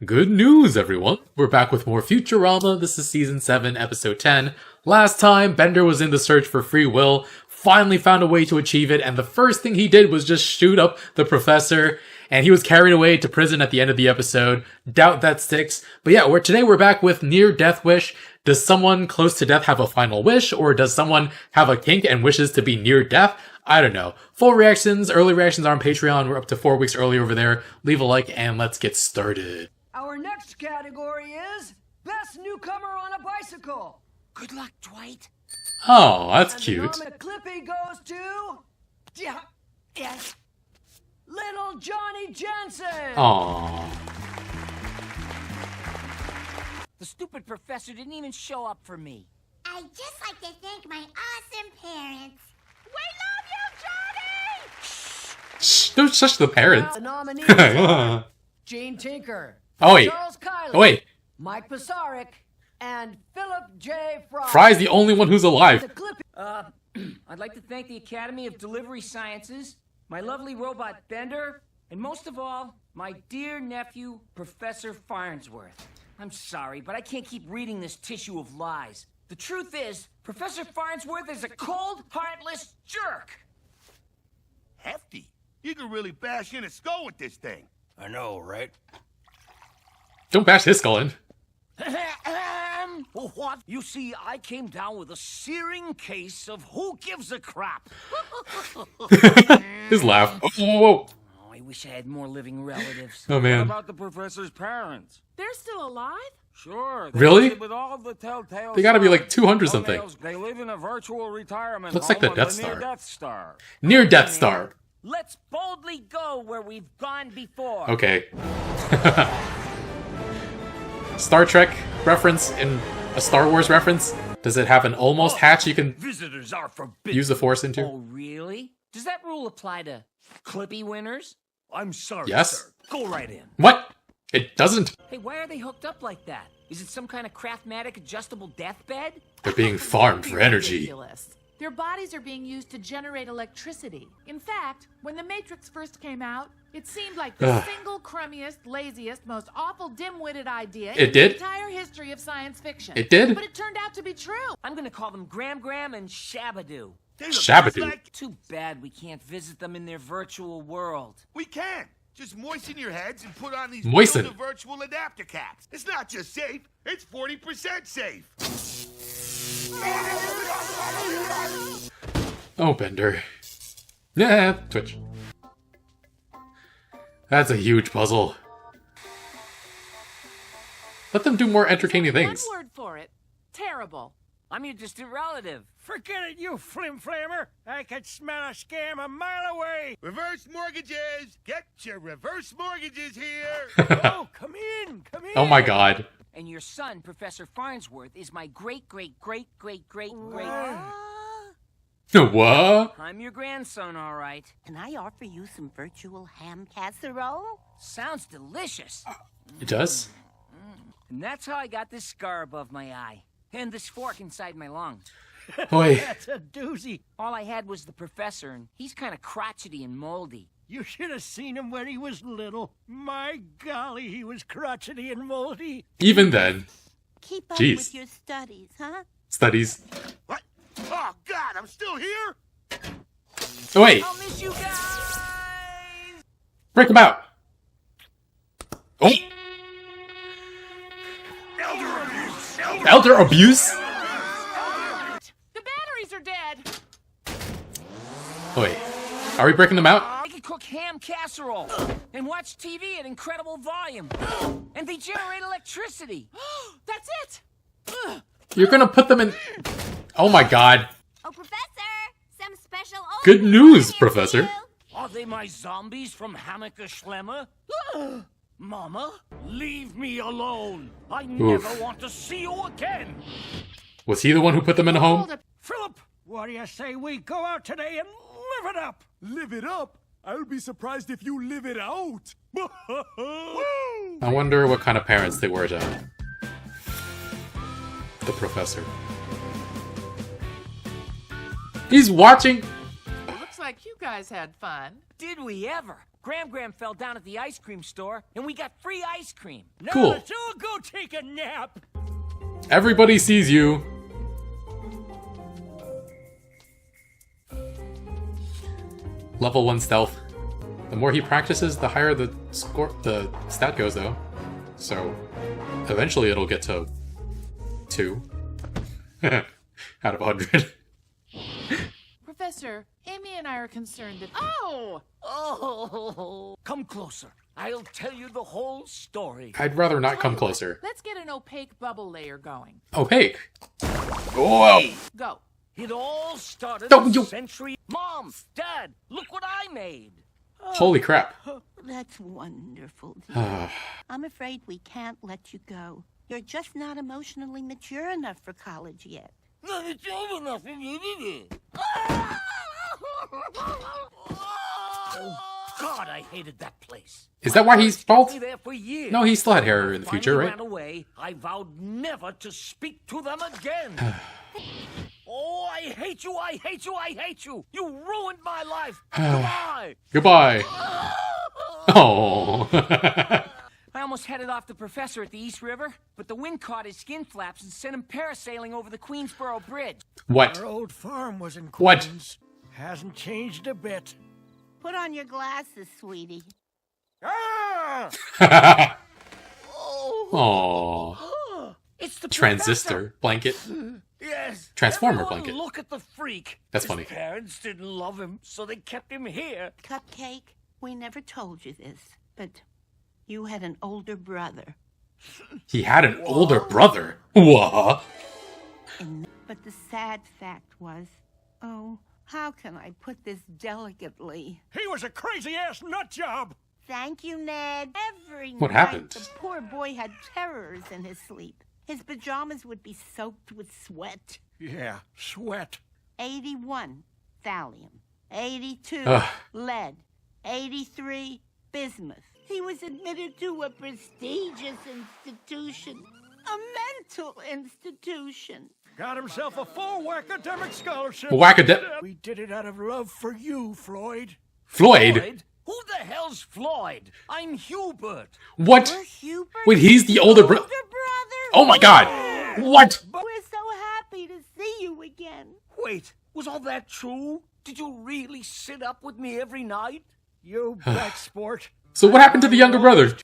Good news, everyone! We're back with more Futurama. This is Season 7, Episode 10. Last time, Bender was in the search for free will, finally found a way to achieve it, and the first thing he did was just shoot up the professor, and he was carried away to prison at the end of the episode. Doubt that sticks. But yeah, today we're back with Near-Death Wish. Does someone close to death have a final wish, or does someone have a kink and wishes to be near death? I don't know. Full reactions, early reactions are on Patreon. We're up to 4 weeks early over there. Leave a like and let's get started. Our next category is Best Newcomer on a Bicycle. Good luck, Dwight. Oh, that's And cute. the Clippy goes to... Yes. Little Johnny Jensen. Aww. The stupid professor didn't even show up for me. I'd just like to thank my awesome parents. We love you, Johnny! Shh, don't shush the parents. The nominees are Gene Tinker, Oh, wait. Charles Kiley, Oh, wait. Mike Pasaric, and Philip J. Fry. Fry's the only one who's The alive. Clippy. I'd like to thank the Academy of Delivery Sciences, my lovely robot Bender, and most of all, my dear nephew, Professor Farnsworth. I'm sorry, but I can't keep reading this tissue of lies. The truth is, Professor Farnsworth is a cold, heartless jerk. Hefty. You can really bash in a skull with this thing. I know, right? Don't bash his skull in. What? You see, I came down with a searing case of who gives a crap. His laugh. Oh, whoa, whoa. Oh, I wish I had more living relatives. Oh, man. What about the professor's parents? They're still alive? Sure. Really? With all the telltale They gotta be like signs. 200 something. Toenails, They live in a virtual retirement Looks like the home of Death Star. near-Death Star. Near Death Star. Let's boldly go where we've gone before. Okay. Star Trek reference in a Star Wars reference? Does it have an almost hatch you can Visitors are forbidden. use the Force into? Oh, really? Does that rule apply to Clippy winners? I'm sorry, Yes. sir. Go right in. What? It doesn't. Hey, why are they hooked up like that? Is it some kind of Craftmatic adjustable deathbed? They're being farmed for energy. Ridiculous. Their bodies are being used to generate electricity. In fact, when the Matrix first came out, it seemed like the single crummiest, laziest, most awful, dim-witted idea It in did? the entire history of science fiction. It did? But it turned out to be true. I'm gonna call them Gram and Shabadoo. They look Shabadoo. just like... Too bad we can't visit them in their virtual world. We can. Just moisten your heads and put on these Moisten. virtual adapter caps. It's not just safe, it's 40% safe. Oh, Bender. Yeah, Twitch. That's a huge puzzle. Let them do more entertaining things. One word for it. Terrible. I'm your distant relative. Forget it, you flim-flammer! I could smell a scam a mile away! Reverse mortgages. Get your reverse mortgages here. Oh, come in! Oh my god. And your son, Professor Farnsworth, is my great-great-great-great-great-great... What? I'm your grandson, all right. Can I offer you some virtual ham casserole? Sounds delicious. It does? And that's how I got this scar above my eye. And this fork inside my lung. Oi. That's a doozy. All I had was the professor, and he's kind of crotchety and moldy. You should have seen him when he was little. My golly, he was crotchety and moldy. Even then. Keep up Jeez. with your studies, huh? Studies. What? Oh, God, I'm still here? Oh, wait. I'll miss you guys! Break him out. Oh. Elder abuse. Elder abuse? The batteries are dead. Oh, wait. Are we breaking them out? I could cook ham casserole and watch TV at incredible volume. And they generate electricity. That's it. Ugh. You're gonna put them in... Oh my god. Oh, Professor! Some special... Good news, Professor. Are they my zombies from Hammaker Schlemmer? Mama, leave me alone. I never want to see you again. Was he the one who put them in a home? Hold up. Philip, what do you say we go out today and live it up? Live it up? I'll be surprised if you live it out. I wonder what kind of parents they were to the professor. He's watching. Looks like you guys had fun. Did we ever? Gram fell down at the ice cream store, and we got free ice cream. Now Cool. let's all go take a nap. Everybody sees you. Level 1 stealth. The more he practices, the higher the stat goes, though. So, eventually it'll get to 2 out of 100. Professor, Amy and I are concerned that... Oh! Come closer. I'll tell you the whole story. I'd rather not come closer. Let's get an opaque bubble layer going. Opaque. Whoa! Go. It all started Don't a you- century... Mom! Dad! Look what I made! Holy crap. That's wonderful, dear. I'm afraid we can't let you go. You're just not emotionally mature enough for college yet. No, it's old enough for you, did it? Oh, God, I hated that place. Is that why he's bald? Stayed there for years. No, he still had hair in the future, Finally right? ran away. I vowed never to speak to them again. Oh, I hate you, I hate you, I hate you. You ruined my life. Goodbye. Goodbye. Oh. I almost headed off the professor at the East River, but the wind caught his skin flaps and sent him parasailing over the Queensboro Bridge. What? Our old farm was in What? Queens. Hasn't changed a bit. Put on your glasses, sweetie. Ah! Oh. It's the Transistor blanket. professor. Yes. Transformer Everyone blanket. Look at the freak. That's His funny. parents didn't love him, so they kept him here. Cupcake, we never told you this, but you had an older brother. He had an older brother. What? But the sad fact was, oh, how can I put this delicately? He was a crazy-ass nut job. Thank you, Ned. Every What night happened? the poor boy had terrors in his sleep. His pajamas would be soaked with sweat. Yeah, sweat. 81, thallium. 82, Ugh. lead. 83, bismuth. He was admitted to a prestigious institution, a mental institution. Got himself a full academic scholarship. We did it out of love for you, Floyd. Floyd? Who the hell's Floyd? I'm Hubert. What? You're Hubert? Wait, he's the older brother? brother? Oh my god! What? We're so happy to see you again. Wait, was all that true? Did you really sit up with me every night? You bet, sport. So what happened to the younger brother?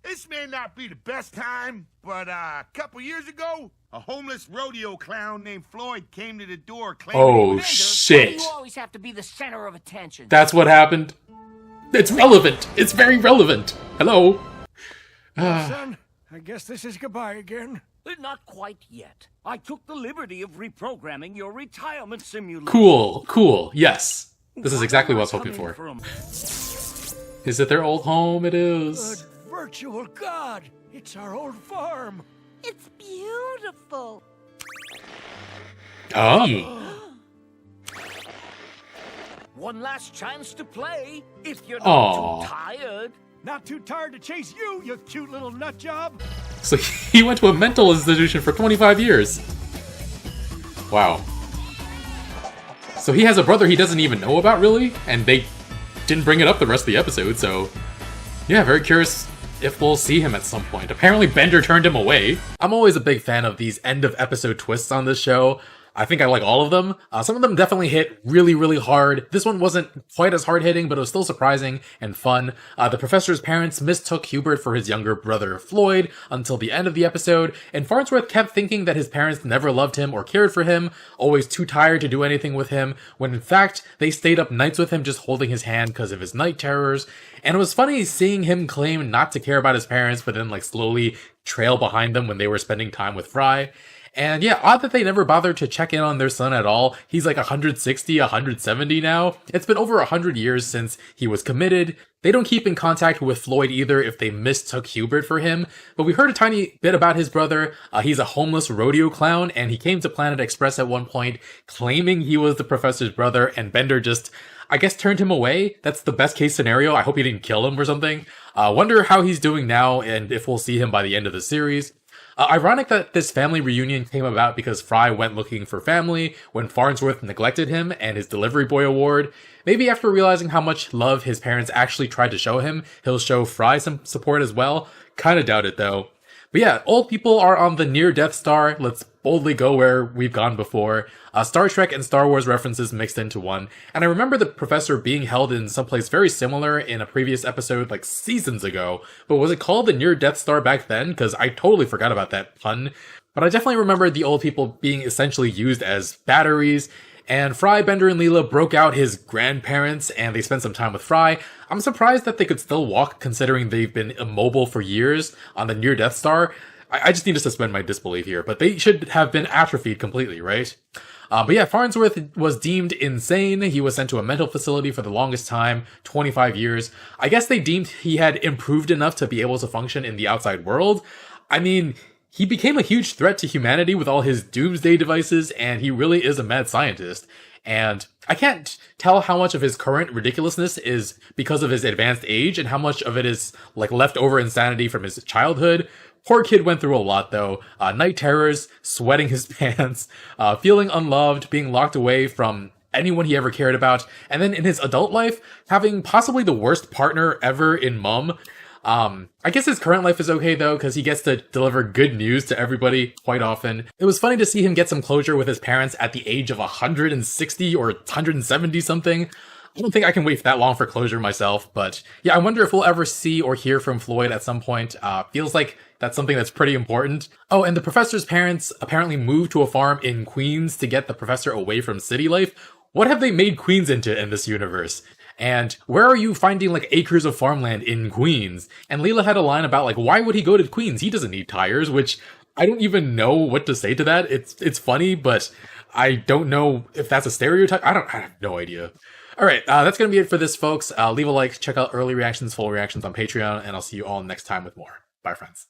This may not be the best time, but a couple years ago, a homeless rodeo clown named Floyd came to the door claiming Oh, he was shit. You always have to be the center of attention. That's what happened. It's relevant. It's very relevant. Hello. Son, I guess this is goodbye again. Not quite yet. I took the liberty of reprogramming your retirement simulator. Cool. Cool. Yes. This is exactly what I was hoping for. Is it their old home? It is. Good virtual God. It's our old farm. It's beautiful. Oh. One last chance to play, if you're Aw. not too tired. Not too tired to chase you, you cute little nut job. So he went to a mental institution for 25 years. Wow. So he has a brother he doesn't even know about, really? And they didn't bring it up the rest of the episode, so... Yeah, very curious if we'll see him at some point. Apparently Bender turned him away. I'm always a big fan of these end-of-episode twists on this show. I think I like all of them. Some of them definitely hit really, really hard. This one wasn't quite as hard-hitting, but it was still surprising and fun. The professor's parents mistook Hubert for his younger brother, Floyd, until the end of the episode, and Farnsworth kept thinking that his parents never loved him or cared for him, always too tired to do anything with him, when in fact, they stayed up nights with him just holding his hand because of his night terrors. And it was funny seeing him claim not to care about his parents, but then slowly trail behind them when they were spending time with Fry. And yeah, odd that they never bothered to check in on their son at all. He's 160, 170 now. It's been over 100 years since he was committed. They don't keep in contact with Floyd either if they mistook Hubert for him. But we heard a tiny bit about his brother. He's a homeless rodeo clown, and he came to Planet Express at one point, claiming he was the professor's brother, and Bender just, I guess, turned him away. That's the best case scenario. I hope he didn't kill him or something. Wonder how he's doing now, and if we'll see him by the end of the series. Ironic that this family reunion came about because Fry went looking for family when Farnsworth neglected him and his delivery boy award. Maybe after realizing how much love his parents actually tried to show him, he'll show Fry some support as well. Kinda doubt it though. But yeah, old people are on the near Death Star. Let's boldly go where we've gone before. Star Trek and Star Wars references mixed into one. And I remember the professor being held in someplace very similar in a previous episode like seasons ago. But was it called the near Death Star back then? Because I totally forgot about that pun. But I definitely remember the old people being essentially used as batteries. And Fry, Bender, and Leela broke out his grandparents and they spent some time with Fry. I'm surprised that they could still walk considering they've been immobile for years on the near Death Star. I just need to suspend my disbelief here, but they should have been atrophied completely, right? But yeah, Farnsworth was deemed insane. He was sent to a mental facility for the longest time, 25 years. I guess they deemed he had improved enough to be able to function in the outside world. I mean, he became a huge threat to humanity with all his doomsday devices, and he really is a mad scientist. And I can't tell how much of his current ridiculousness is because of his advanced age and how much of it is like leftover insanity from his childhood. Poor kid went through a lot though. Night terrors, sweating his pants, feeling unloved, being locked away from anyone he ever cared about, and then in his adult life, having possibly the worst partner ever in Mum. I guess his current life is okay though, because he gets to deliver good news to everybody quite often. It was funny to see him get some closure with his parents at the age of 160 or 170 something. I don't think I can wait that long for closure myself, but yeah, I wonder if we'll ever see or hear from Floyd at some point. Feels like that's something that's pretty important. Oh, and the professor's parents apparently moved to a farm in Queens to get the professor away from city life. What have they made Queens into in this universe? And where are you finding like acres of farmland in Queens? And Leela had a line about like, why would he go to Queens? He doesn't need tires, which I don't even know what to say to that. It's funny, but I don't know if that's a stereotype. I have no idea. All right, that's going to be it for this, folks. Leave a like, check out early reactions, full reactions on Patreon, and I'll see you all next time with more. Bye, friends.